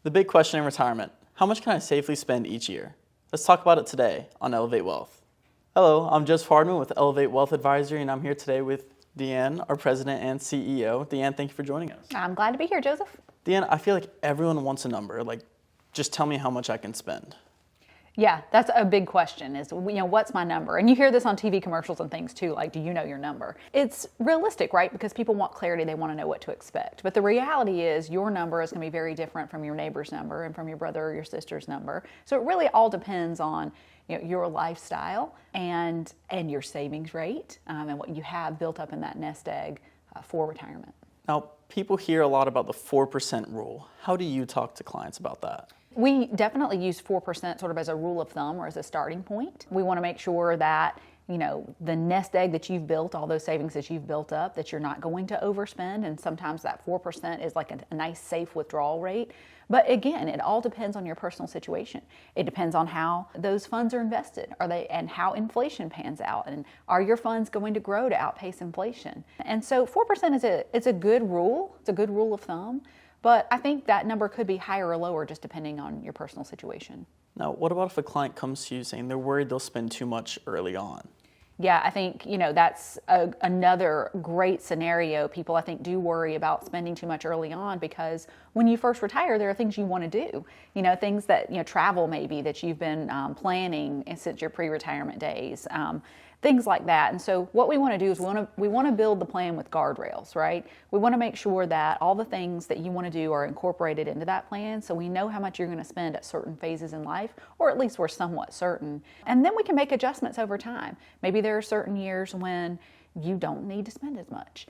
The big question in retirement, how much can I safely spend each year? Let's talk about it today on Elevate Wealth. Hello, I'm Joseph Hardeman with Elevate Wealth Advisory, and I'm here today with Deanne, our president and CEO. Deanne, thank you for joining us. I'm glad to be here, Joseph. Deanne, I feel like everyone wants a number, just tell me how much I can spend. Yeah, that's a big question is, what's my number? And you hear this on TV commercials and things too, like, do you know your number? It's realistic, right? Because people want clarity, they want to know what to expect. But the reality is your number is going to be very different from your neighbor's number and from your brother or your sister's number. So it really all depends on your lifestyle and your savings rate and what you have built up in that nest egg for retirement. Now, people hear a lot about the 4% rule. How do you talk to clients about that? We definitely use 4% sort of as a rule of thumb or as a starting point. We want to make sure that, the nest egg that you've built, all those savings that you've built up, that you're not going to overspend. And sometimes that 4% is like a nice, safe withdrawal rate. But again, it all depends on your personal situation. It depends on how those funds are invested, and how inflation pans out, and are your funds going to grow to outpace inflation? And so 4% is a good rule. It's a good rule of thumb. But I think that number could be higher or lower just depending on your personal situation. Now, what about if a client comes to you saying they're worried they'll spend too much early on? Yeah, I think, that's another great scenario. People, I think, do worry about spending too much early on because when you first retire, there are things you want to do. Things that, travel maybe that you've been planning since your pre-retirement days. Things like that. And so what we want to do is we want to build the plan with guardrails, right? We want to make sure that all the things that you want to do are incorporated into that plan so we know how much you're going to spend at certain phases in life, or at least we're somewhat certain. And then we can make adjustments over time. Maybe there are certain years when you don't need to spend as much.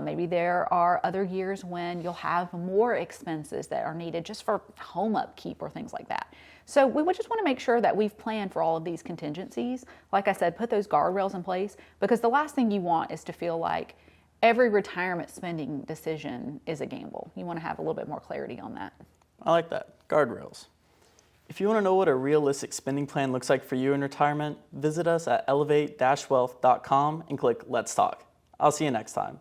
Maybe there are other years when you'll have more expenses that are needed just for home upkeep or things like that. So we would just want to make sure that we've planned for all of these contingencies. Like I said, put those guardrails in place, because the last thing you want is to feel like every retirement spending decision is a gamble. You want to have a little bit more clarity on that. I like that, guardrails. If you want to know what a realistic spending plan looks like for you in retirement, visit us at elevate-wealth.com and click Let's Talk. I'll see you next time.